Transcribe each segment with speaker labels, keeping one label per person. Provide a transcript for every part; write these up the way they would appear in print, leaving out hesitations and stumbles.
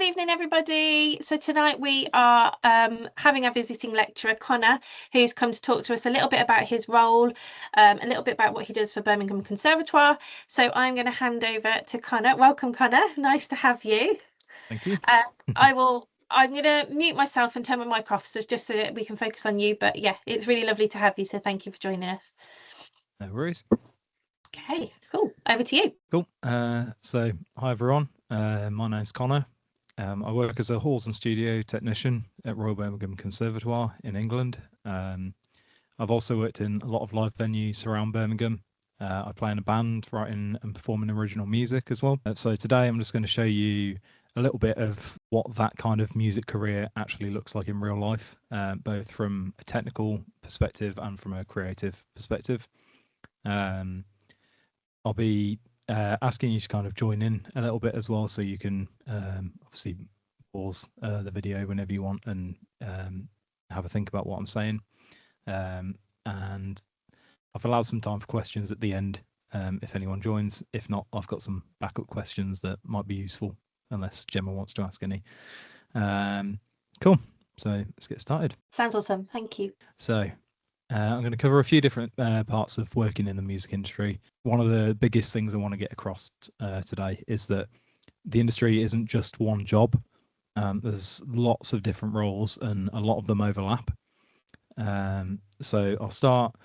Speaker 1: Good evening, everybody. So tonight we are having our visiting lecturer, Connor, who's come to talk to us a little bit about his role, a little bit about what he does for Birmingham Conservatoire. So I'm going to hand over to Connor. Welcome, Connor. Nice to have you.
Speaker 2: Thank you.
Speaker 1: I'm going to mute myself and turn my mic off just so that we can focus on you. But yeah, it's really lovely to have you. So thank you for joining us.
Speaker 2: No worries.
Speaker 1: Okay, cool. Over to you.
Speaker 2: Cool. So hi, everyone. My name's Connor. I work as a halls and studio technician at Royal Birmingham Conservatoire in England. I've also worked in a lot of live venues around Birmingham. I play in a band, writing and performing original music as well. So today I'm just going to show you a little bit of what that kind of music career actually looks like in real life, both from a technical perspective and from a creative perspective. I'll be asking you to kind of join in a little bit as well, so you can obviously pause the video whenever you want and have a think about what I'm saying. And I've allowed some time for questions at the end if anyone joins. If not, I've got some backup questions that might be useful, unless Gemma wants to ask any. Cool. So let's get started.
Speaker 1: Sounds awesome. Thank you.
Speaker 2: So I'm going to cover a few different parts of working in the music industry. One of the biggest things I want to get across today is that the industry isn't just one job. There's lots of different roles and a lot of them overlap. So I'll start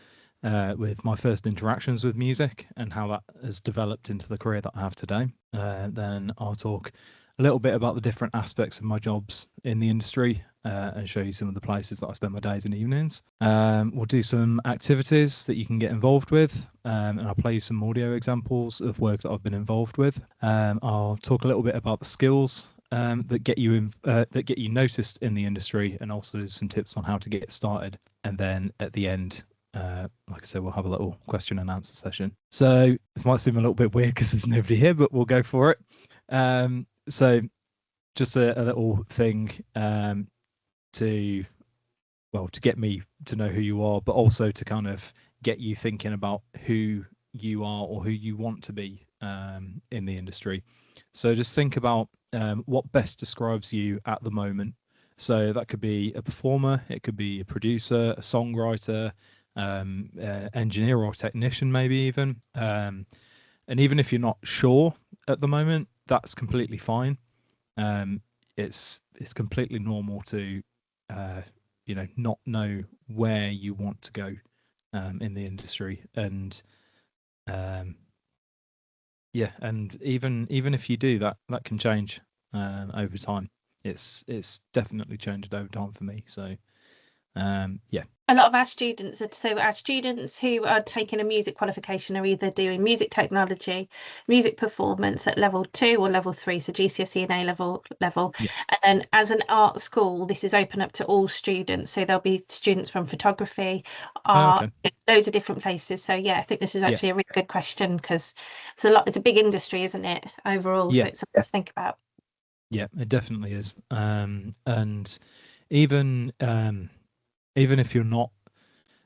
Speaker 2: with my first interactions with music and how that has developed into the career that I have today. Then I'll talk a little bit about the different aspects of my jobs in the industry and show you some of the places that I spend my days and evenings. We'll do some activities that you can get involved with, and I'll play you some audio examples of work that I've been involved with. I'll talk a little bit about the skills that get you noticed in the industry, and also some tips on how to get started. And then at the end, like I said, we'll have a little question and answer session. So this might seem a little bit weird because there's nobody here, but we'll go for it. So just a little thing to get me to know who you are, but also to kind of get you thinking about who you are or who you want to be in the industry. So just think about what best describes you at the moment. So that could be a performer, it could be a producer, a songwriter, engineer or technician, maybe even. And even if you're not sure at the moment, that's completely fine. It's completely normal to not know where you want to go in the industry, and and even if you do, that can change over time. It's definitely changed over time for me. So
Speaker 1: a lot of our students who are taking a music qualification are either doing music technology, music performance at level 2 or level 3, so GCSE and A level.
Speaker 2: Yeah.
Speaker 1: And then as an art school, this is open up to all students, so there'll be students from photography, art, loads of different places. So yeah, I think this is actually a really good question, because it's a big industry, isn't it, overall? So it's something to think about.
Speaker 2: Yeah, it definitely is. And even if you're not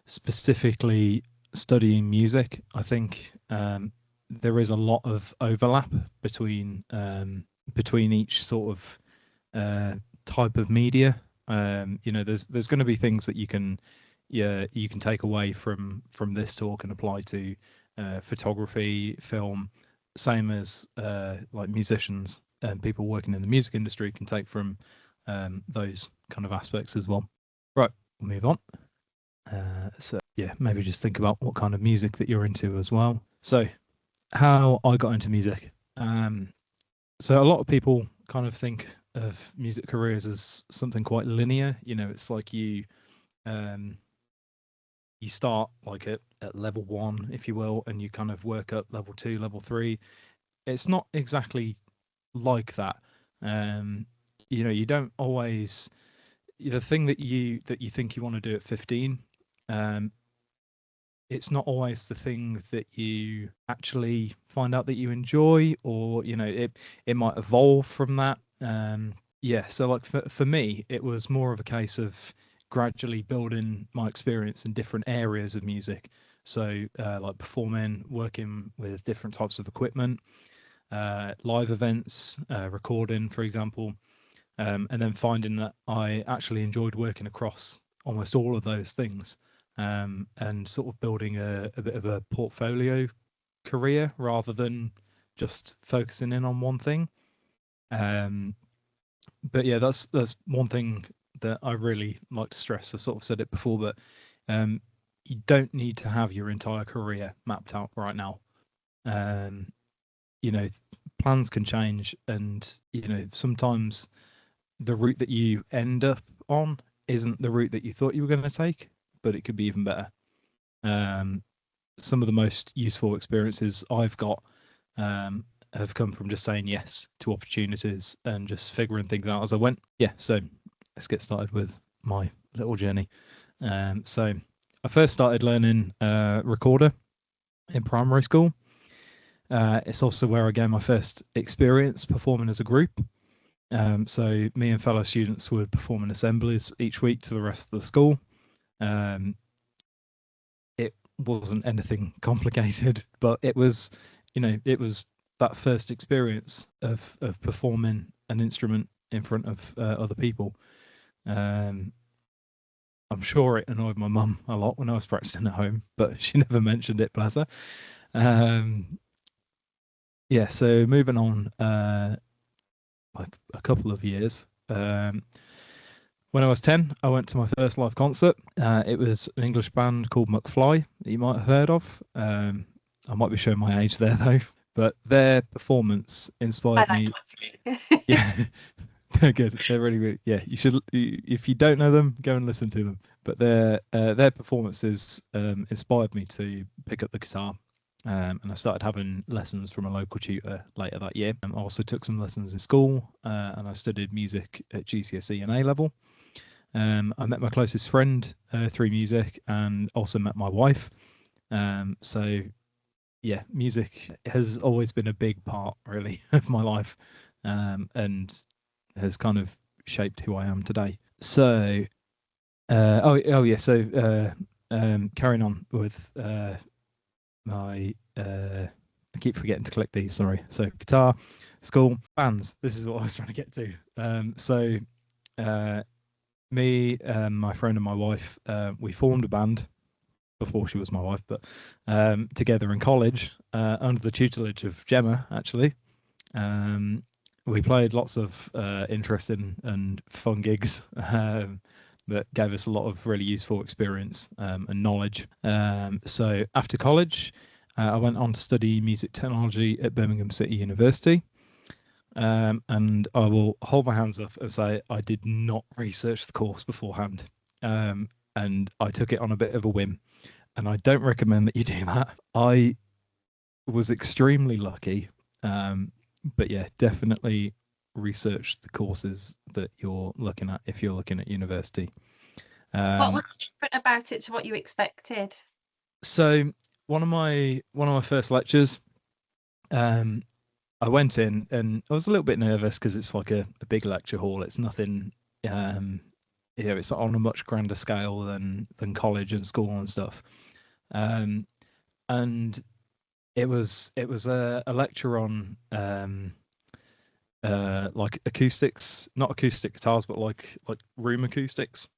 Speaker 2: specifically studying music, I think there is a lot of overlap between each sort of type of media. There's going to be things that you can take away from this talk and apply to photography, film, same as like musicians and people working in the music industry can take from those kind of aspects as well. Right. Move on. So maybe just think about what kind of music that you're into as well. So how I got into music. So a lot of people kind of think of music careers as something quite linear. It's like you start like at level 1, if you will, and you kind of work up level 2, level 3. It's not exactly like that. You don't always. The thing that you think you want to do at 15, it's not always the thing that you actually find out that you enjoy, or it might evolve from that. So like for me, it was more of a case of gradually building my experience in different areas of music. So like performing, working with different types of equipment, live events, recording, for example. and then finding that I actually enjoyed working across almost all of those things, and sort of building a bit of a portfolio career rather than just focusing in on one thing. But yeah, that's one thing that I really like to stress. I sort of said it before, but you don't need to have your entire career mapped out right now. You know, plans can change, and you know, sometimes the route that you end up on isn't the route that you thought you were going to take, but it could be even better. Some of the most useful experiences I've got have come from just saying yes to opportunities and just figuring things out as I went. Yeah, so let's get started with my little journey. So I first started learning recorder in primary school. It's also where I gained my first experience performing as a group. So me and fellow students would perform in assemblies each week to the rest of the school. It wasn't anything complicated, but it was, you know, it was that first experience of performing an instrument in front of other people. I'm sure it annoyed my mum a lot when I was practicing at home, but she never mentioned it, bless her. Yeah, so moving on, like a couple of years. When I was 10, I went to my first live concert. It was an English band called McFly that you might have heard of. I might be showing my age there though, but their performance inspired me. Yeah, they're good. They're really, really, yeah. You should, if you don't know them, go and listen to them. But their performances inspired me to pick up the guitar. And I started having lessons from a local tutor later that year. I also took some lessons in school, and I studied music at GCSE and A level. I met my closest friend through music, and also met my wife. So yeah, music has always been a big part, really, of my life, and has kind of shaped who I am today. So, oh yeah. So carrying on with my I keep forgetting to click these, sorry. So guitar, school, bands. This is what I was trying to get to. So me, my friend and my wife, we formed a band before she was my wife, but together in college, under the tutelage of Gemma, actually. We played lots of interesting and fun gigs that gave us a lot of really useful experience and knowledge. So after college, I went on to study music technology at Birmingham City University. And I will hold my hands up and say I did not research the course beforehand. And I took it on a bit of a whim. And I don't recommend that you do that. I was extremely lucky. But yeah, definitely research the courses that you're looking at if you're looking at university.
Speaker 1: What was different about it to what you expected?
Speaker 2: So one of my first lectures, I went in and I was a little bit nervous because it's like a big lecture hall. It's nothing, it's on a much grander scale than college and school and stuff. And it was a lecture on like acoustics, not acoustic guitars, but like room acoustics.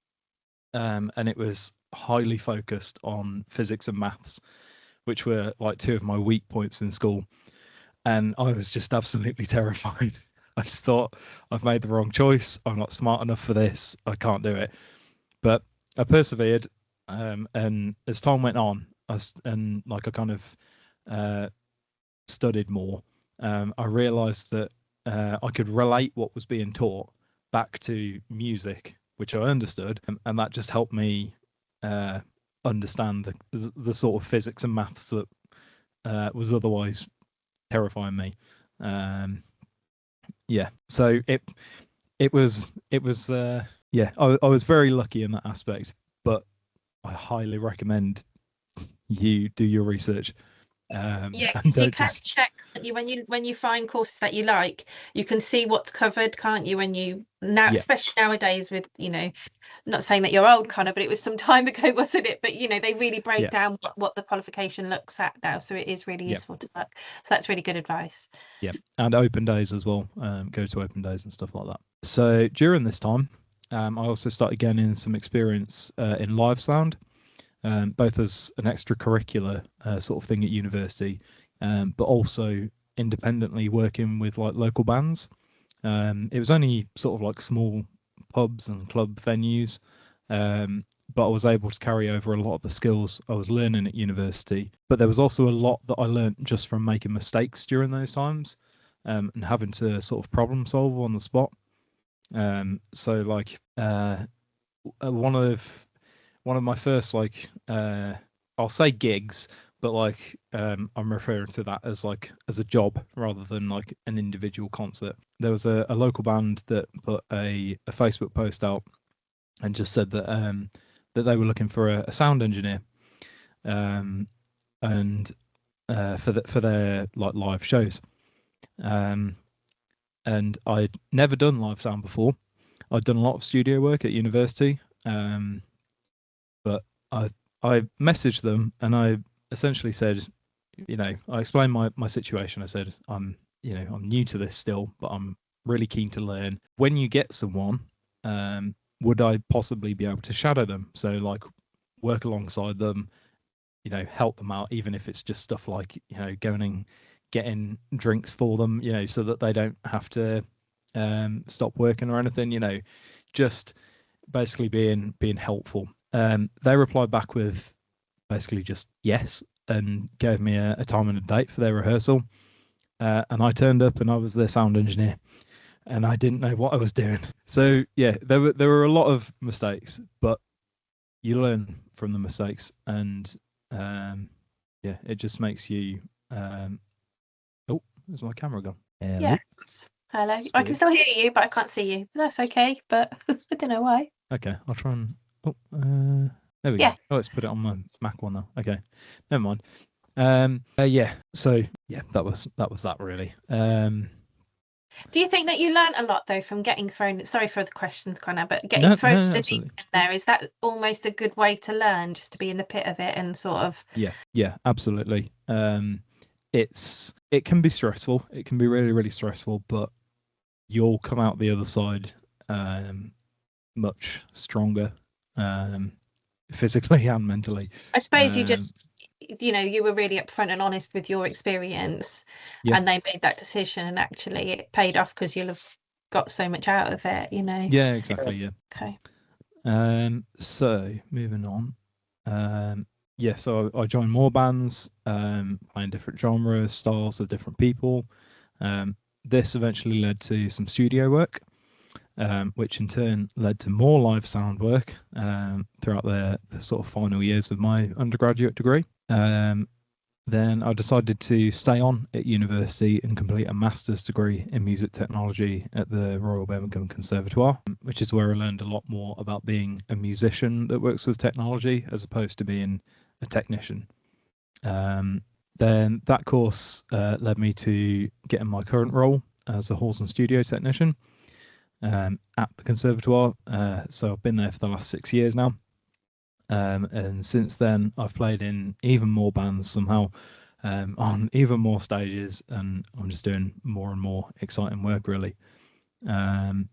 Speaker 2: And it was highly focused on physics and maths, which were like two of my weak points in school. And I was just absolutely terrified. I just thought, I've made the wrong choice. I'm not smart enough for this. I can't do it. But I persevered. And as time went on, I kind of studied more. I realized that I could relate what was being taught back to music, which I understood. And that just helped me understand the sort of physics and maths that was otherwise terrifying me. Yeah, so it was yeah, I was very lucky in that aspect, but I highly recommend you do your research.
Speaker 1: Yeah, because you can check when you find courses that you like, you can see what's covered, can't you? When you now,
Speaker 2: Yeah.
Speaker 1: especially nowadays with, not saying that you're old, Connor, but it was some time ago, wasn't it? But they really break
Speaker 2: Yeah.
Speaker 1: down what the qualification looks at now, so it is really
Speaker 2: Yeah.
Speaker 1: useful to look. So that's really good advice.
Speaker 2: Yeah, and open days as well. Go to open days and stuff like that. So during this time, I also started gaining some experience in live sound, both as an extracurricular sort of thing at university, but also independently working with like local bands. It was only sort of like small pubs and club venues, but I was able to carry over a lot of the skills I was learning at university. But there was also a lot that I learned just from making mistakes during those times, and having to sort of problem solve on the spot. So like one of my first like I'll say gigs, but like I'm referring to that as like as a job rather than like an individual concert. There was a local band that put a Facebook post out and just said that that they were looking for a sound engineer, and for their like live shows. And I'd never done live sound before. I'd done a lot of studio work at university, but I messaged them and I essentially said, I explained my situation. I said, I'm new to this still, but I'm really keen to learn. When you get someone, would I possibly be able to shadow them? So like work alongside them, help them out, even if it's just stuff like, going and getting drinks for them, so that they don't have to stop working or anything, just basically being helpful. They replied back with basically just yes, and gave me a time and a date for their rehearsal. And I turned up and I was their sound engineer, and I didn't know what I was doing. So yeah, there were a lot of mistakes, but you learn from the mistakes, and yeah, it just makes you. Oh, there's my camera gone. Hello?
Speaker 1: Yeah. Hello. I can still hear you, but I can't see you. That's okay, but I don't know why.
Speaker 2: Okay, I'll try and. Oh, there we go. Oh, let's put it on my Mac one now. Okay, never mind. Yeah. So yeah, that was that really.
Speaker 1: Do you think that you learned a lot though from getting thrown? Sorry for the questions, Connor, but getting thrown to the deep end there, is that almost a good way to learn, just to be in the pit of it and sort of?
Speaker 2: Yeah, absolutely. It can be stressful. It can be really, really stressful, but you'll come out the other side much stronger, physically and mentally.
Speaker 1: I suppose you just, you were really upfront and honest with your experience, and they made that decision, and actually it paid off because you'll have got so much out of it,
Speaker 2: Yeah, exactly. Yeah.
Speaker 1: Okay.
Speaker 2: So moving on. Yeah, so I joined more bands, playing different genres, styles of different people. This eventually led to some studio work, which in turn led to more live sound work throughout the sort of final years of my undergraduate degree. Then I decided to stay on at university and complete a master's degree in music technology at the Royal Birmingham Conservatoire, which is where I learned a lot more about being a musician that works with technology as opposed to being a technician. Then that course led me to getting my current role as a halls and studio technician at the Conservatoire. So I've been there for the last 6 years now. And since then, I've played in even more bands somehow, on even more stages, and I'm just doing more and more exciting work, really. And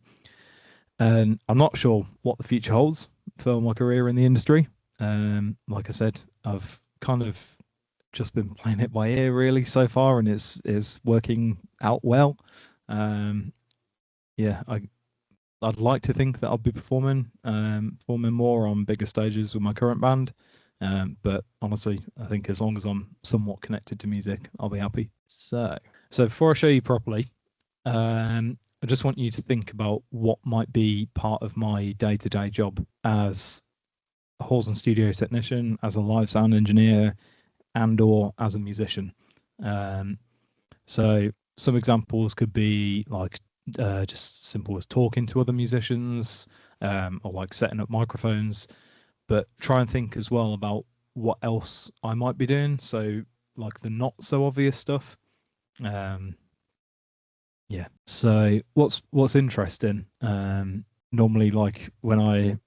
Speaker 2: I'm not sure what the future holds for my career in the industry. Like I said, I've kind of just been playing it by ear really so far, and it's working out well. Yeah, I'd like to think that I'll be performing more on bigger stages with my current band. But honestly, I think as long as I'm somewhat connected to music, I'll be happy. So before I show you properly, I just want you to think about what might be part of my day-to-day job as a halls and studio technician, as a live sound engineer, and/or as a musician. So some examples could be like just simple as talking to other musicians, or like setting up microphones, but try and think as well about what else I might be doing. So like the not so obvious stuff, Yeah. So what's interesting, normally, like when I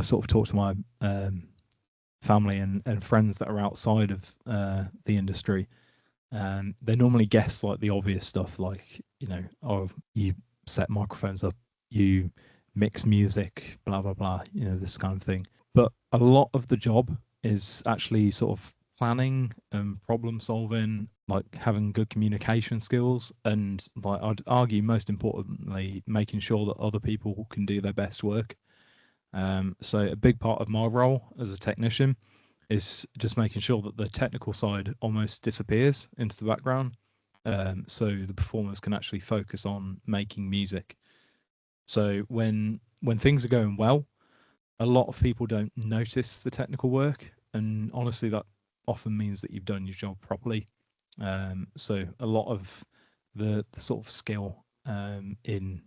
Speaker 2: sort of talk to my family and friends that are outside of the industry, they normally guess like the obvious stuff, like, oh, you set microphones up, you mix music, blah blah blah, this kind of thing. But a lot of the job is actually sort of planning and problem solving, like having good communication skills, and like I'd argue most importantly, making sure that other people can do their best work. So a big part of my role as a technician is just making sure that the technical side almost disappears into the background, so the performers can actually focus on making music. So when things are going well, a lot of people don't notice the technical work, and honestly, that often means that you've done your job properly. So a lot of the sort of skill in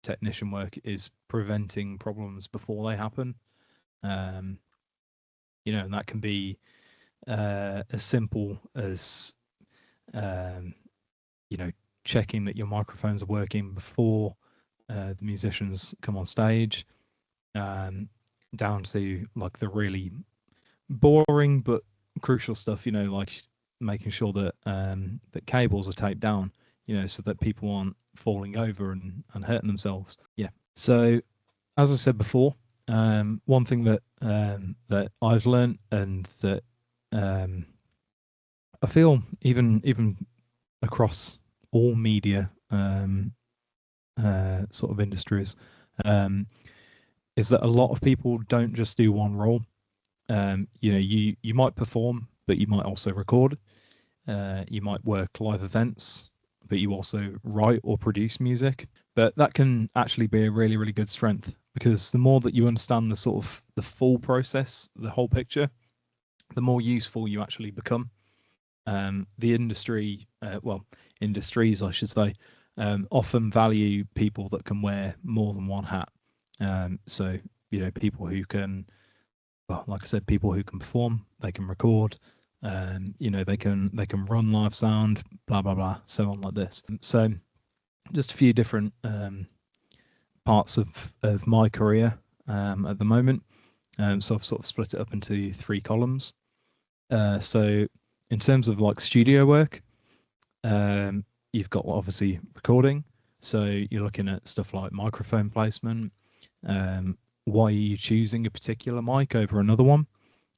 Speaker 2: technician work is preventing problems before they happen. And that can be as simple as checking that your microphones are working before the musicians come on stage, down to like the really boring but crucial stuff, like making sure that that cables are taped down, so that people aren't falling over and hurting themselves. Yeah. So as I said before, one thing that that I've learned, and that I feel even across all media sort of industries, is that a lot of people don't just do one role. You might perform, but you might also record. You might work live events, but you also write or produce music. But that can actually be a really, really good strength, because the more that you understand the sort of the full process, the whole picture, the more useful you actually become. The industries, I should say, often value people that can wear more than one hat. So, people who can, well, like I said, people who can perform, they can record, they can run live sound, blah blah blah, so on like this. So, just a few different parts of my career at the moment. So I've sort of split it up into 3 columns. So in terms of like studio work, you've got obviously recording. So you're looking at stuff like microphone placement. Why are you choosing a particular mic over another one?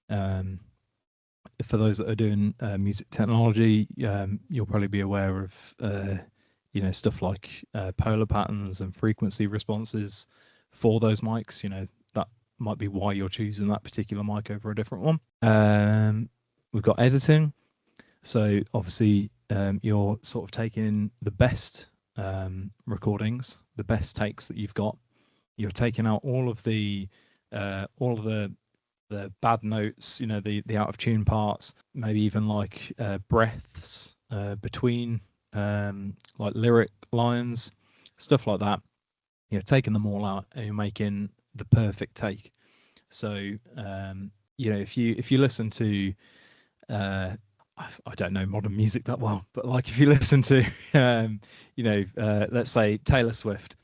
Speaker 2: For those that are doing music technology, you'll probably be aware of stuff like polar patterns and frequency responses for those mics. That might be why you're choosing that particular mic over a different one. We've got editing. So obviously, you're sort of taking the best recordings, the best takes that you've got. You're taking out all of the bad notes, the out of tune parts, maybe even like breaths between like lyric lines, stuff like that. You're taking them all out and you're making the perfect take. So if you listen to I don't know modern music that well, but like if you listen to let's say Taylor Swift,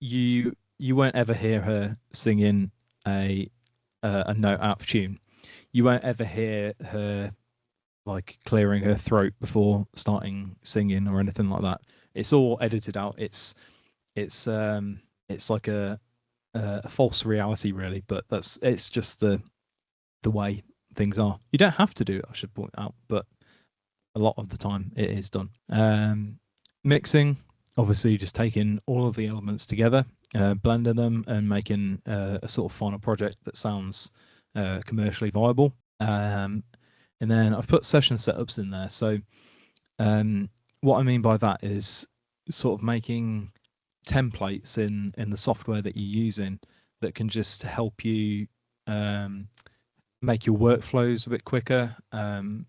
Speaker 2: you won't ever hear her singing a note out of tune. You won't ever hear her like clearing her throat before starting singing or anything like that. It's all edited out. It's like a false reality, really. But it's just the way things are. You don't have to do it, I should point out, but a lot of the time it is done. Mixing, obviously, just taking all of the elements together, blending them, and making a sort of final project that sounds commercially viable. And then I've put session setups in there. So what I mean by that is sort of making templates in the software that you're using that can just help you make your workflows a bit quicker,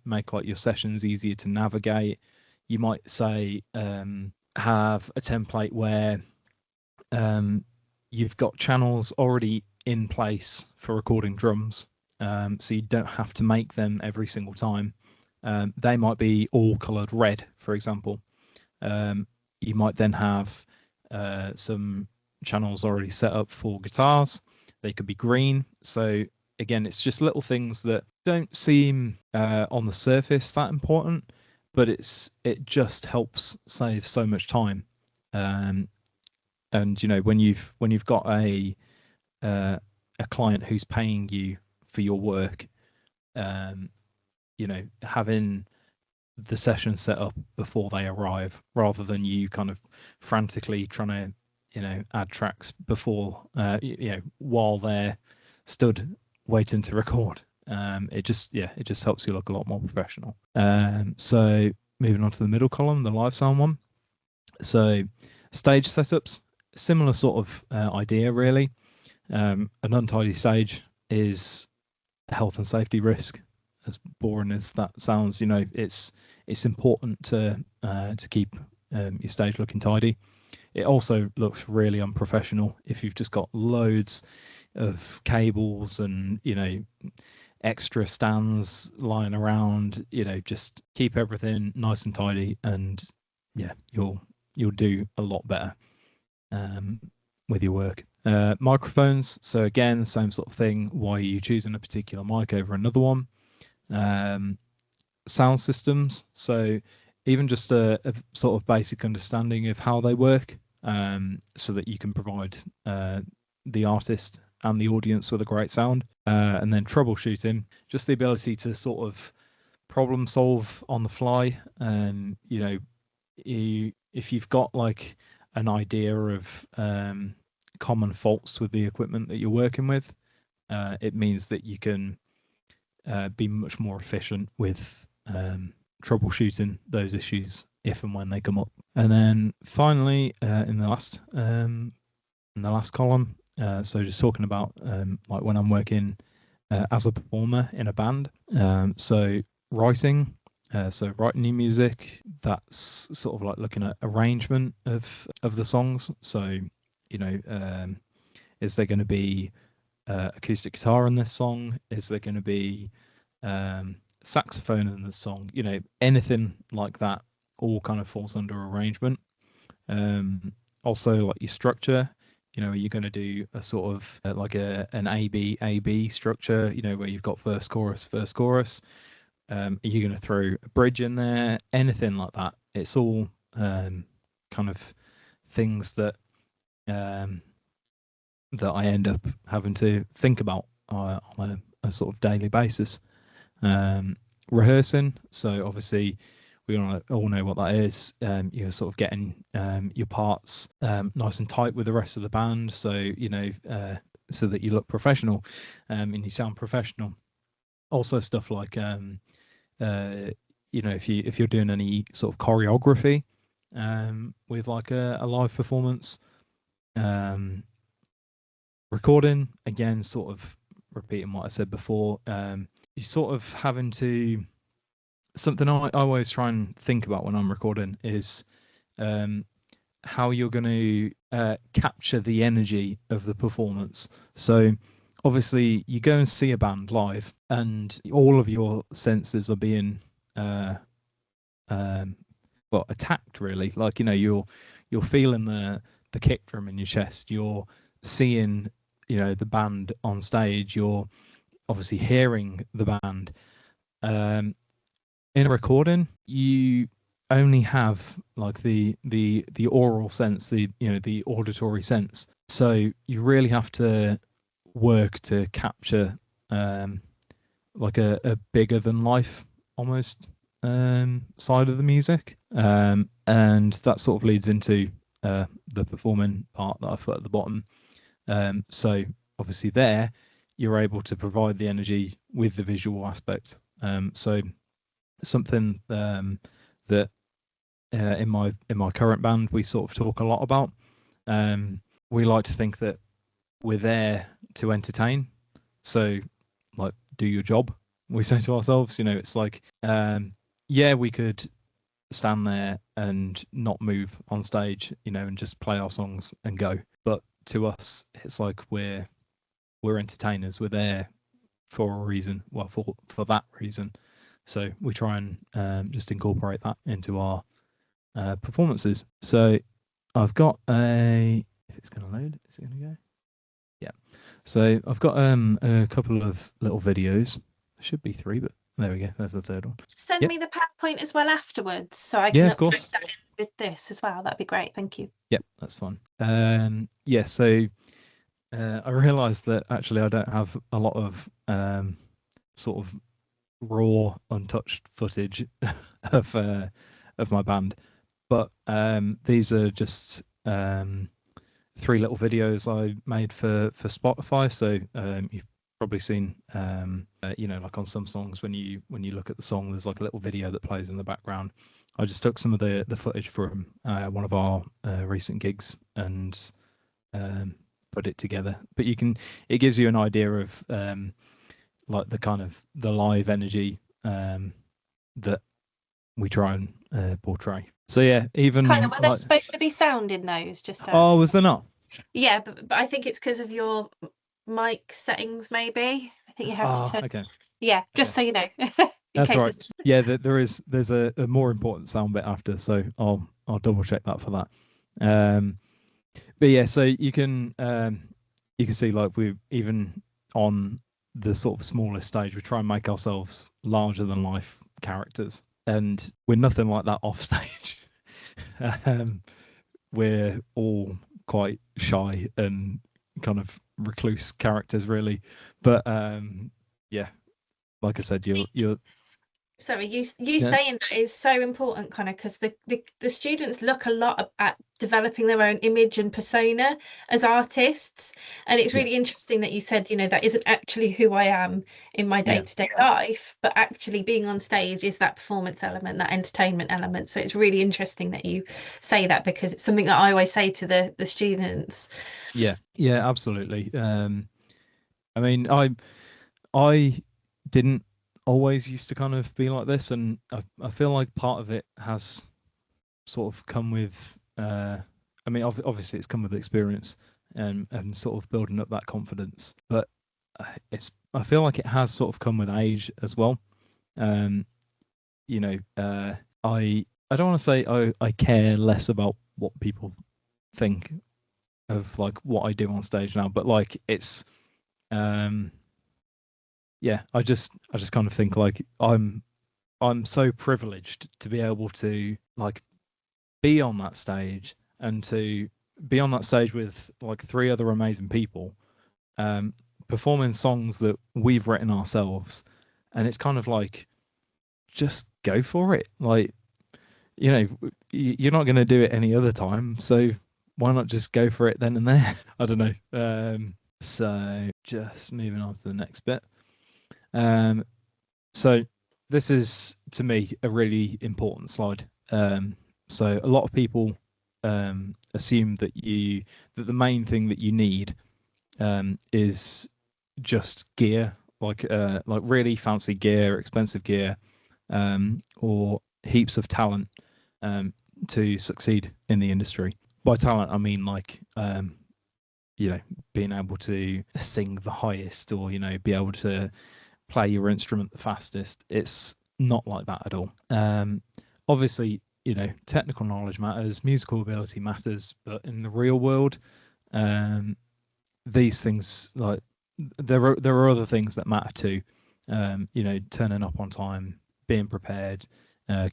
Speaker 2: make like your sessions easier to navigate. You might say have a template where you've got channels already in place for recording drums, so you don't have to make them every single time. They might be all coloured red, for example. You might then have some channels already set up for guitars. They could be green. So again, it's just little things that don't seem on the surface that important, but it just helps save so much time. And when you've got a client who's paying you for your work, having the session set up before they arrive, rather than you kind of frantically trying to add tracks before while they're stood waiting to record. It just helps you look a lot more professional. So moving on to the middle column, the live sound one. So stage setups, similar sort of idea really. An untidy stage is a health and safety risk. As boring as that sounds, it's important to keep your stage looking tidy. It also looks really unprofessional if you've just got loads of cables and extra stands lying around. Just keep everything nice and tidy, and you'll do a lot better with your work. Microphones. So again, the same sort of thing. Why are you choosing a particular mic over another one? Sound systems. So even just a sort of basic understanding of how they work, so that you can provide the artist and the audience with a great sound. And then troubleshooting, just the ability to sort of problem solve on the fly. If you've got like an idea of common faults with the equipment that you're working with, it means that you can be much more efficient with troubleshooting those issues if and when they come up. And then finally, in the last column, so just talking about like when I'm working as a performer in a band. So writing, writing new music, that's sort of like looking at arrangement of the songs. So is there going to be acoustic guitar in this song? Is there going to be saxophone in the song? Anything like that all kind of falls under arrangement. Also, like your structure, are you going to do a sort of like an A-B structure, where you've got verse, chorus? Are you going to throw a bridge in there? Anything like that. It's all kind of things that I end up having to think about on a sort of daily basis. Rehearsing, so obviously we all know what that is. You're sort of getting your parts nice and tight with the rest of the band, so so that you look professional and you sound professional. Also stuff like if you're doing any sort of choreography with like a live performance. Recording, again, sort of repeating what I said before, you sort of having to, something I always try and think about when I'm recording is how you're going to capture the energy of the performance. So obviously you go and see a band live and all of your senses are being attacked really. Like, you're feeling the kick drum in your chest, you're seeing the band on stage, you're obviously hearing the band. In a recording, you only have like the oral sense, the auditory sense. So you really have to work to capture like a bigger than life almost side of the music, and that sort of leads into the performing part that I've put at the bottom. So obviously there you're able to provide the energy with the visual aspect. So something that in my current band we sort of talk a lot about. We like to think that we're there to entertain. So like, do your job, we say to ourselves. It's like we could stand there and not move on stage, and just play our songs and go. But to us, it's like we're entertainers. We're there for a reason. Well, for that reason. So we try and just incorporate that into our performances. So I've got if it's going to load, is it going to go? Yeah. So I've got a couple of little videos. There should be 3, but there we go. There's the third one.
Speaker 1: Send me the PowerPoint as well afterwards, so I
Speaker 2: Yeah,
Speaker 1: can
Speaker 2: of course.
Speaker 1: upload that in with this as well. That'd be great. Thank you.
Speaker 2: Yep, that's fine. Yeah, so I realised that actually I don't have a lot of sort of raw, untouched footage of my band, but these are just 3 little videos I made for Spotify. So you've probably seen you know, like on some songs when you look at the song, there's like a little video that plays in the background. I just took some of the footage from one of our recent gigs and put it together. But it gives you an idea of like the kind of the live energy that we try and portray. So yeah, even
Speaker 1: Kind of, were there supposed to be sound in those? Just
Speaker 2: oh, was there not?
Speaker 1: Yeah, but I think it's because of your mic settings, maybe. I think you have to turn.
Speaker 2: Okay.
Speaker 1: Yeah, just so you know.
Speaker 2: That's right. Yeah, there's a more important sound bit after, so I'll double check that for that. But yeah, so you can see like we even on the sort of smallest stage, we try and make ourselves larger than life characters, and we're nothing like that off stage. We're all quite shy and kind of recluse characters, really. But yeah, like I said, you're
Speaker 1: Sorry, you saying that is so important, Connor, because the students look a lot at developing their own image and persona as artists, and it's really interesting that you said, you know, that isn't actually who I am in my day-to-day life, but actually being on stage is that performance element, that entertainment element. So it's really interesting that you say that, because it's something that I always say to the students.
Speaker 2: Yeah, absolutely. I mean, I didn't always used to kind of be like this, and I feel like part of it has sort of come with I mean, obviously it's come with experience and sort of building up that confidence, but I feel like it has sort of come with age as well. You know, I don't want to say I care less about what people think of like what I do on stage now, but like it's yeah, I just kind of think like I'm so privileged to be able to like be on that stage and to be on that stage with like 3 other amazing people, performing songs that we've written ourselves, and it's kind of like just go for it. Like, you know, you're not going to do it any other time, so why not just go for it then and there? I don't know. So just moving on to the next bit. So this is, to me, a really important slide. So a lot of people assume that the main thing that you need is just gear, like really fancy gear, expensive gear, or heaps of talent to succeed in the industry. By talent, I mean like you know, being able to sing the highest, or you know, be able to play your instrument the fastest. It's not like that at all. Obviously, you know, technical knowledge matters, musical ability matters, but in the real world, these things, like there are other things that matter too. You know, turning up on time, being prepared,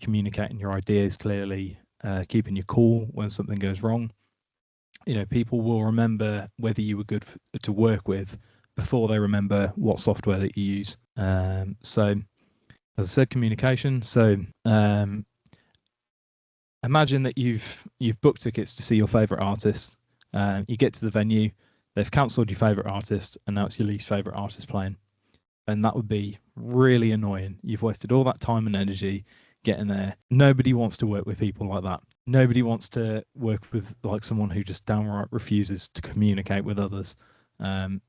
Speaker 2: communicating your ideas clearly, keeping your cool when something goes wrong. You know, people will remember whether you were good to work with before they remember what software that you use. So, as I said, communication. So, imagine that you've booked tickets to see your favorite artist. You get to the venue, they've cancelled your favorite artist, and now it's your least favorite artist playing. And that would be really annoying. You've wasted all that time and energy getting there. Nobody wants to work with people like that. Nobody wants to work with like someone who just downright refuses to communicate with others.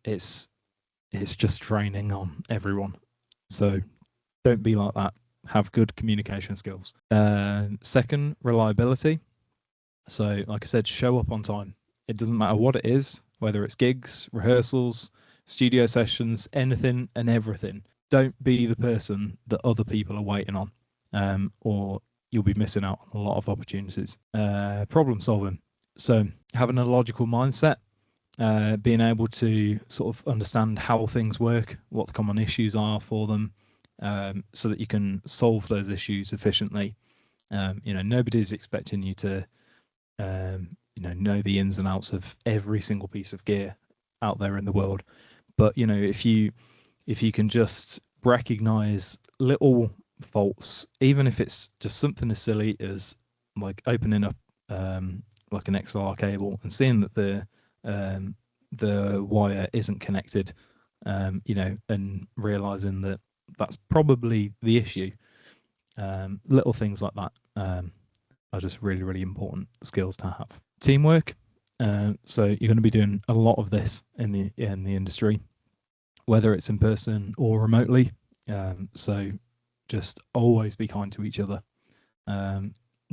Speaker 2: It's just draining on everyone. So don't be like that. Have good communication skills. Second, reliability. So like I said, show up on time. It doesn't matter what it is, whether it's gigs, rehearsals, studio sessions, anything and everything. don't be the person that other people are waiting on, or you'll be missing out on a lot of opportunities. Problem solving. So having a logical mindset, being able to sort of understand how things work, what the common issues are for them, so that you can solve those issues efficiently. Nobody's expecting you to know the ins and outs of every single piece of gear out there in the world. But if you can just recognize little faults, even if it's just something as silly as like opening up like an XLR cable and seeing that the wire isn't connected, and realizing that that's probably the issue. Little things like that are just really, really important skills to have. Teamwork. So you're going to be doing a lot of this in the industry, whether it's in person or remotely. So just always be kind to each other.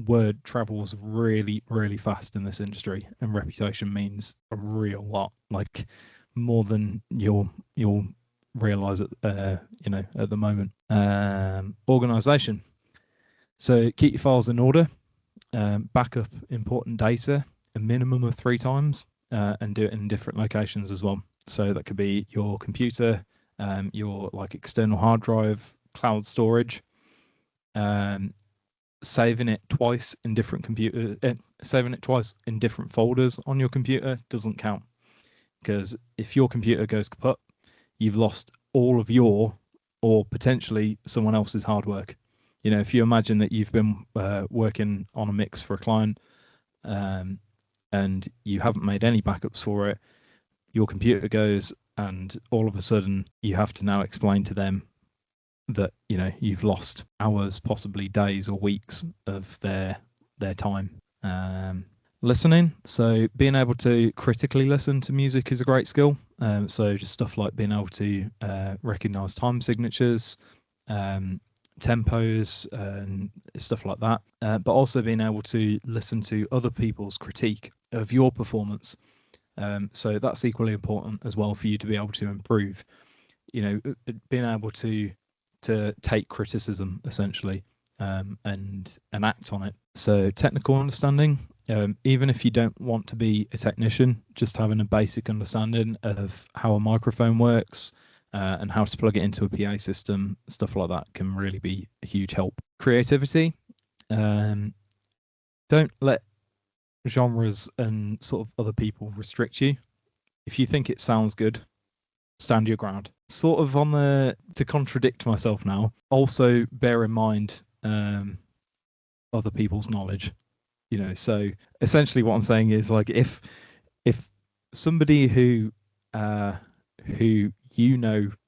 Speaker 2: Word travels really, really fast in this industry, and reputation means a real lot, like more than you'll realize at at the moment. Organization. So keep your files in order, back up important data a minimum of 3 times, and do it in different locations as well. So that could be your computer, your like external hard drive, cloud storage, saving it twice in different folders on your computer doesn't count, because if your computer goes kaput, you've lost all of your, or potentially someone else's hard work. If you imagine that you've been working on a mix for a client, and you haven't made any backups for it, your computer goes, and all of a sudden you have to now explain to them that you've lost hours, possibly days or weeks of their time. Listening. So being able to critically listen to music is a great skill. So just stuff like being able to recognize time signatures, tempos, and stuff like that, but also being able to listen to other people's critique of your performance. So that's equally important as well for you to be able to improve. Being able to take criticism essentially, and act on it. So technical understanding. Even if you don't want to be a technician, just having a basic understanding of how a microphone works, and how to plug it into a PA system, stuff like that can really be a huge help. Creativity. Don't let genres and sort of other people restrict you. If you think it sounds good, stand your ground. Sort of to contradict myself now, also bear in mind other people's knowledge. So essentially what I'm saying is, like, if somebody who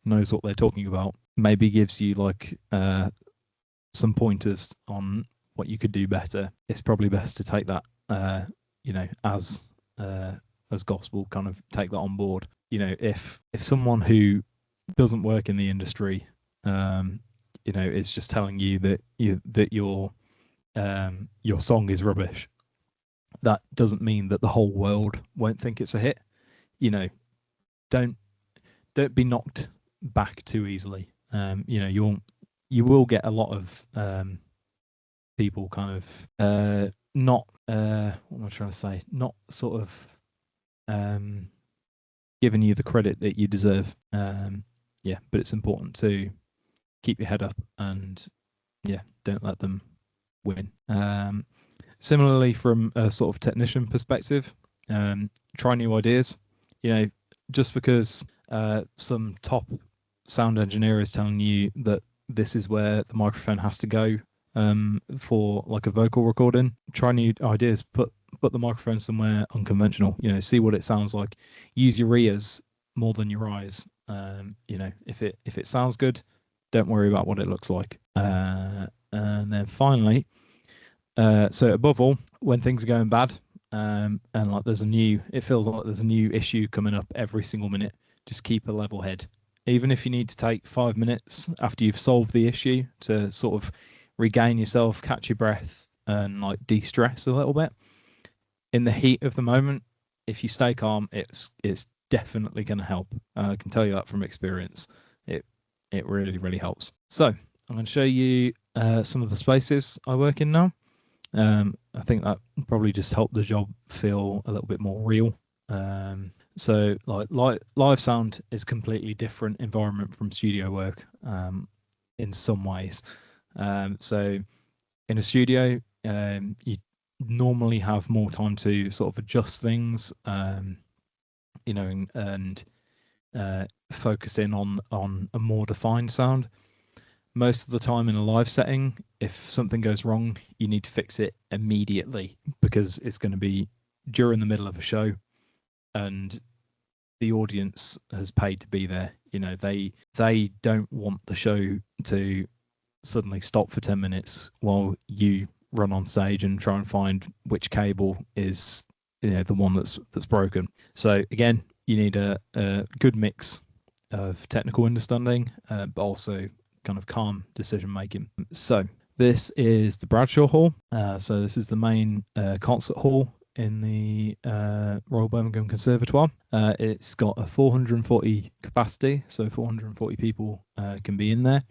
Speaker 2: knows what they're talking about maybe gives you like some pointers on what you could do better, it's probably best to take that as gospel, kind of take that on board. If someone who doesn't work in the industry is just telling you that your song is rubbish, that doesn't mean that the whole world won't think it's a hit. Don't be knocked back too easily. You will get a lot of people kind of not what am I trying to say? Not sort of giving you the credit that you deserve. But it's important to keep your head up and don't let them win. Similarly, from a sort of technician perspective, try new ideas. Just because some top sound engineer is telling you that this is where the microphone has to go for like a vocal recording, try new ideas. Put the microphone somewhere unconventional. See what it sounds like. Use your ears more than your eyes. If it sounds good, don't worry about what it looks like. And then finally, so above all, when things are going bad, and like it feels like there's a new issue coming up every single minute, just keep a level head. Even if you need to take 5 minutes after you've solved the issue to sort of regain yourself, catch your breath, and like de-stress a little bit. In the heat of the moment, if you stay calm, it's definitely going to help. I can tell you that from experience. it really, really helps. So I'm going to show you some of the spaces I work in now. I think that probably just helped the job feel a little bit more real. So like live sound is a completely different environment from studio work in some ways. So in a studio, you normally have more time to sort of adjust things, you know, and focus in on a more defined sound. Most of the time in a live setting, if something goes wrong, you need to fix it immediately because it's going to be during the middle of a show, and the audience has paid to be there. You know, they don't want the show to suddenly stop for 10 minutes while you run on stage and try and find which cable is, you know, the one that's broken. So again, you need a good mix of technical understanding, but also kind of calm decision making. So this is the Bradshaw Hall. So this is the main concert hall in the Royal Birmingham Conservatoire. It's got a 440 capacity, so 440 people can be in there.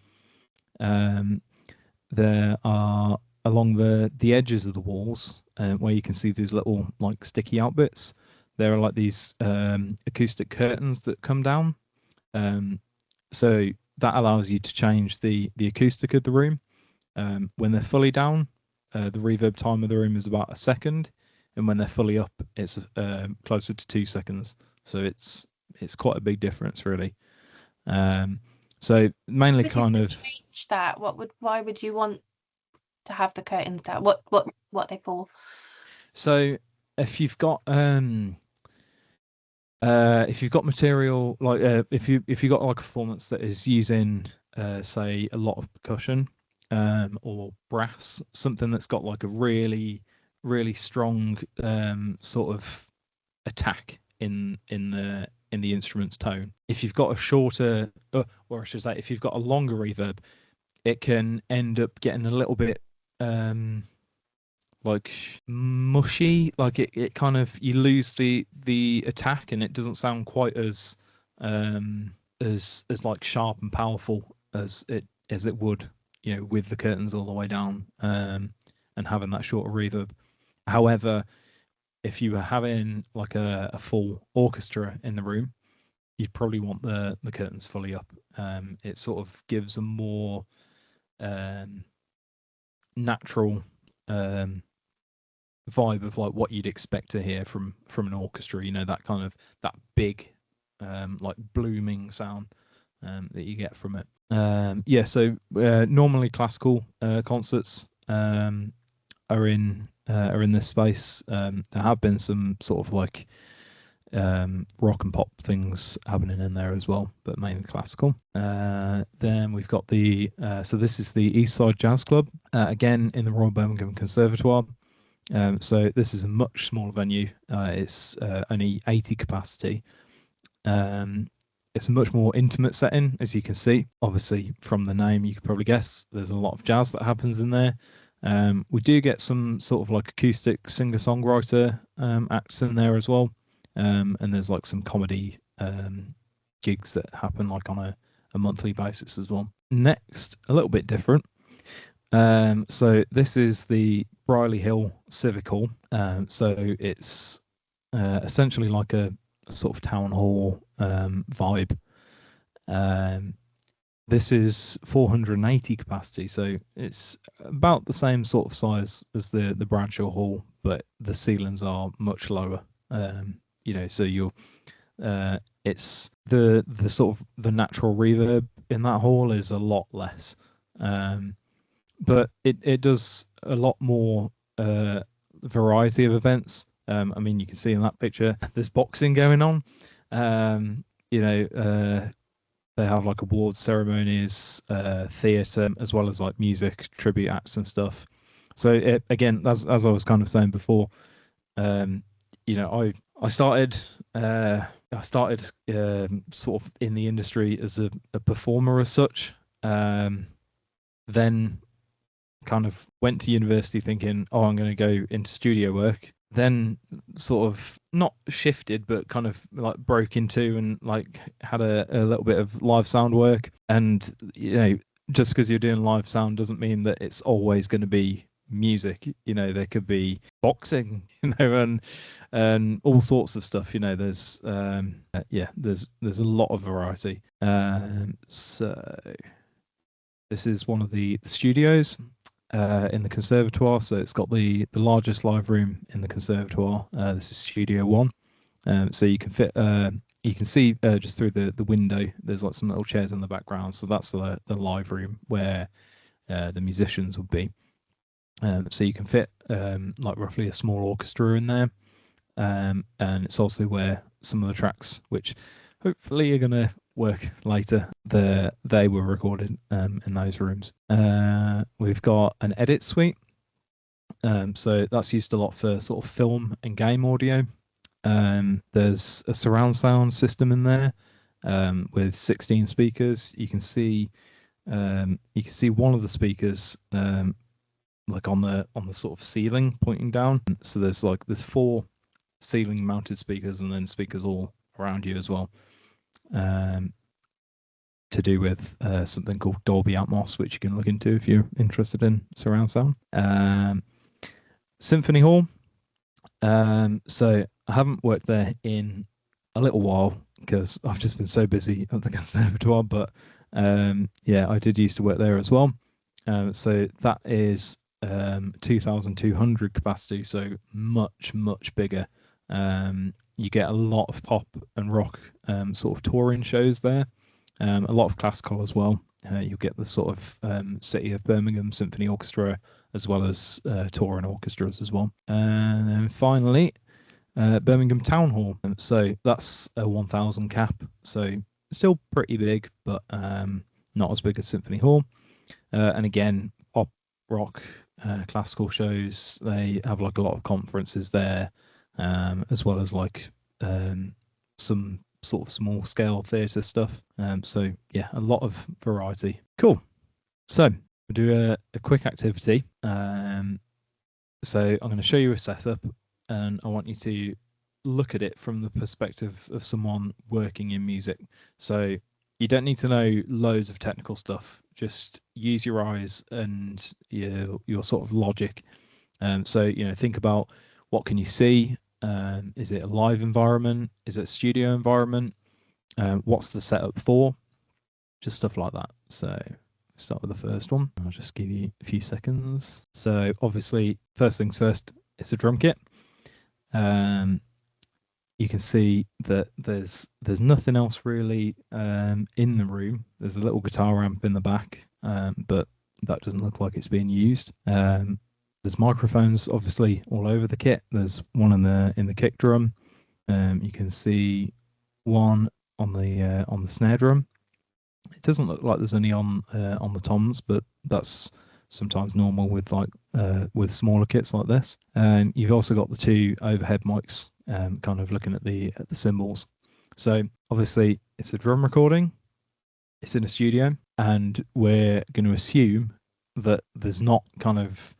Speaker 2: There are along the edges of the walls where you can see these little like sticky out bits. There are like these acoustic curtains that come down. So that allows you to change the acoustic of the room. When they're fully down, the reverb time of the room is about a second, and when they're fully up, it's closer to 2 seconds. So it's quite a big difference, really. So mainly kind of
Speaker 1: change that. Why would you want to have the curtains down? What are they for?
Speaker 2: So if you've got material like if you got like a performance that is using say a lot of percussion or brass, something that's got like a really strong sort of attack in the instrument's tone. If you've got a shorter or I should say if you've got a longer reverb, it can end up getting a little bit like mushy, like it kind of, you lose the attack and it doesn't sound quite as like sharp and powerful as it would, you know, with the curtains all the way down and having that shorter reverb. However, if you were having like a full orchestra in the room, you'd probably want the curtains fully up. It sort of gives a more natural vibe of like what you'd expect to hear from an orchestra, you know, that kind of that big like blooming sound that you get from it. So normally classical concerts are in this space. There have been some sort of like rock and pop things happening in there as well, but mainly classical. Then we've got the so this is the East Side Jazz Club, again in the Royal Birmingham Conservatoire. So this is a much smaller venue. It's only 80 capacity. It's a much more intimate setting, as you can see. Obviously, from the name, you could probably guess there's a lot of jazz that happens in there. We do get some sort of like acoustic singer-songwriter acts in there as well. And there's like some comedy gigs that happen like on a monthly basis as well. Next, a little bit different. So this is the Brierley Hill Civic Hall. So it's essentially like a sort of town hall vibe. This is 480 capacity, so it's about the same sort of size as the Bradshaw Hall, but the ceilings are much lower. You know, so you're it's the sort of the natural reverb in that hall is a lot less. But it does a lot more variety of events. I mean, you can see in that picture, there's boxing going on. You know, they have like awards ceremonies, theatre, as well as like music, tribute acts and stuff. So again, as I was kind of saying before, you know, I started sort of in the industry as a performer as such. Then kind of went to university thinking, oh, I'm going to go into studio work. then sort of not shifted, but kind of like broke into and like had a little bit of live sound work. And just because you're doing live sound doesn't mean that it's always going to be music. There could be boxing, and all sorts of stuff. There's there's a lot of variety. So this is one of the studios in the conservatoire. So it's got the largest live room in the conservatoire. This is Studio 1. So you can fit, you can see just through the window, there's like some little chairs in the background. So that's the live room where the musicians would be. So you can fit like roughly a small orchestra in there. And it's also where some of the tracks, which hopefully are going to work later, they were recorded in those rooms. We've got an edit suite. So that's used a lot for sort of film and game audio. There's a surround sound system in there with 16 speakers. You can see one of the speakers like on the sort of ceiling pointing down. So there's 4 ceiling mounted speakers and then speakers all around you as well. To do with something called Dolby Atmos, which you can look into if you're interested in surround sound. Symphony Hall. So I haven't worked there in a little while because I've just been so busy at the conservatoire, but I did used to work there as well. So that is 2,200 capacity, so much bigger. You get a lot of pop and rock sort of touring shows there. A lot of classical as well. You'll get the sort of City of Birmingham Symphony Orchestra as well as touring orchestras as well. And then finally, Birmingham Town Hall. So that's a 1,000 cap. So still pretty big, but not as big as Symphony Hall. And again, pop, rock, classical shows. They have like a lot of conferences there, as well as like some sort of small scale theatre stuff. So yeah, a lot of variety. Cool. So we'll do a quick activity. So I'm going to show you a setup, and I want you to look at it from the perspective of someone working in music. So you don't need to know loads of technical stuff. Just use your eyes and your sort of logic. So think about what can you see. Is it a live environment? Is it a studio environment? What's the setup for? Just stuff like that. So start with the first one. I'll just give you a few seconds. So obviously, first things first, it's a drum kit. You can see that there's nothing else really in the room. There's a little guitar amp in the back, but that doesn't look like it's being used. There's microphones obviously all over the kit. There's one in the kick drum. You can see one on the snare drum. It doesn't look like there's any on the toms, but that's sometimes normal with with smaller kits like this. You've also got the 2 overhead mics, kind of looking at the cymbals. So obviously it's a drum recording. It's in a studio, and we're going to assume that there's not kind of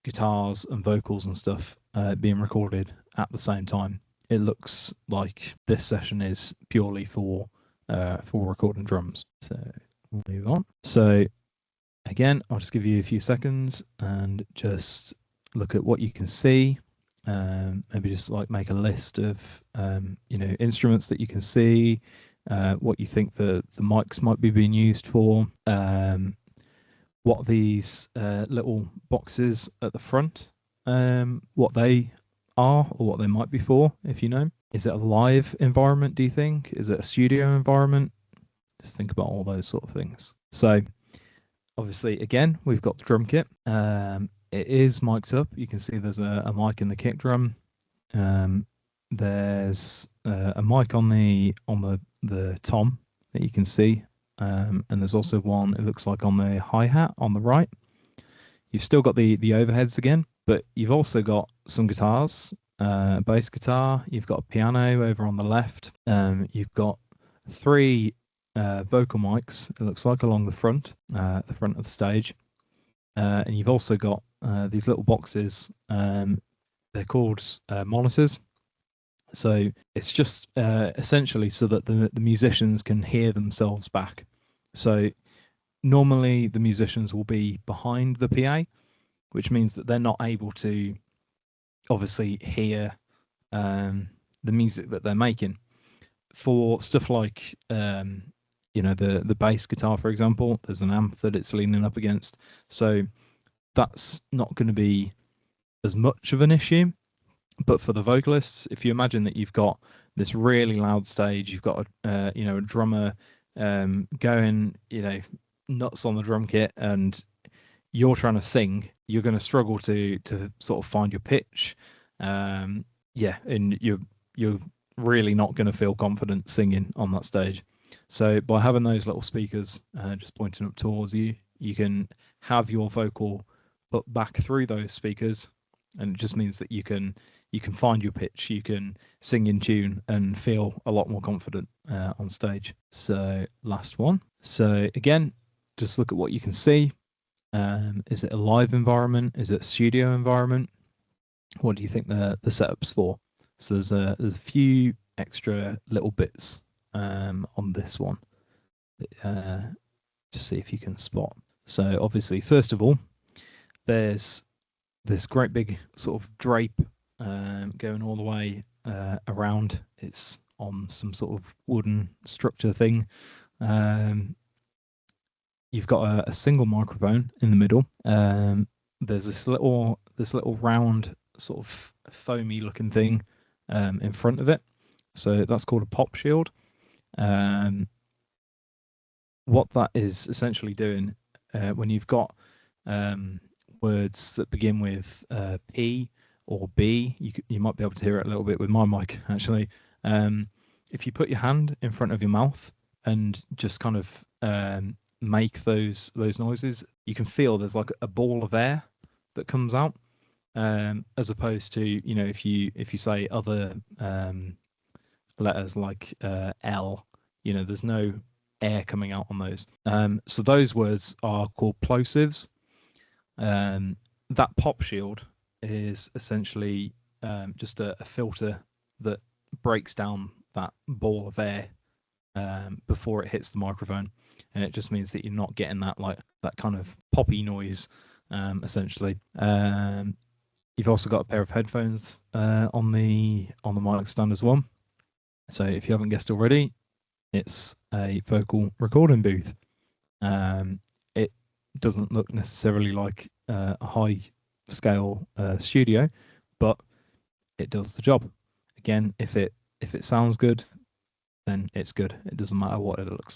Speaker 2: guitars and vocals and stuff being recorded at the same time. It looks like this session is purely for recording drums. So we'll move on. So again, I'll just give you a few seconds and just look at what you can see. Maybe just like make a list of instruments that you can see, what you think the mics might be being used for, what these little boxes at the front, what they are or what they might be for, if you know. Is it a live environment, do you think? Is it a studio environment? Just think about all those sort of things. So obviously, again, we've got the drum kit. It is mic'd up. You can see there's a mic in the kick drum. There's a mic on the tom that you can see. And there's also one, it looks like, on the hi-hat on the right. You've still got the overheads again, but you've also got some guitars, bass guitar. You've got a piano over on the left. You've got 3 vocal mics, it looks like, along the front of the stage. And you've also got these little boxes they're called monitors. So it's just essentially so that the musicians can hear themselves back. So normally the musicians will be behind the PA, which means that they're not able to obviously hear the music that they're making. For stuff like the bass guitar, for example, there's an amp that it's leaning up against, so that's not going to be as much of an issue. But for the vocalists, if you imagine that you've got this really loud stage, you've got a drummer going nuts on the drum kit, and you're trying to sing, you're going to struggle to sort of find your pitch. And you're really not going to feel confident singing on that stage. So by having those little speakers just pointing up towards you, you can have your vocal put back through those speakers, and it just means that you can find your pitch, you can sing in tune and feel a lot more confident on stage. So last one. So again, just look at what you can see. Is it a live environment? Is it a studio environment? What do you think the setup's for? So there's a few extra little bits on this one. Just see if you can spot. So obviously, first of all, there's this great big sort of drape going all the way around. It's on some sort of wooden structure thing. You've got a single microphone in the middle. There's this little round sort of foamy looking thing in front of it. So that's called a pop shield. What that is essentially doing when you've got words that begin with P or B, you might be able to hear it a little bit with my mic actually. If you put your hand in front of your mouth and just kind of make those noises, you can feel there's like a ball of air that comes out, as opposed to if you say other letters like L, there's no air coming out on those. So those words are called plosives. That pop shield is essentially just a filter that breaks down that ball of air before it hits the microphone, and it just means that you're not getting that kind of poppy noise essentially. You've also got a pair of headphones on the mic stand as well. So if you haven't guessed already, it's a vocal recording booth. It doesn't look necessarily like a high scale studio, but it does the job. Again, if it sounds good, then it's good. It doesn't matter what it looks like.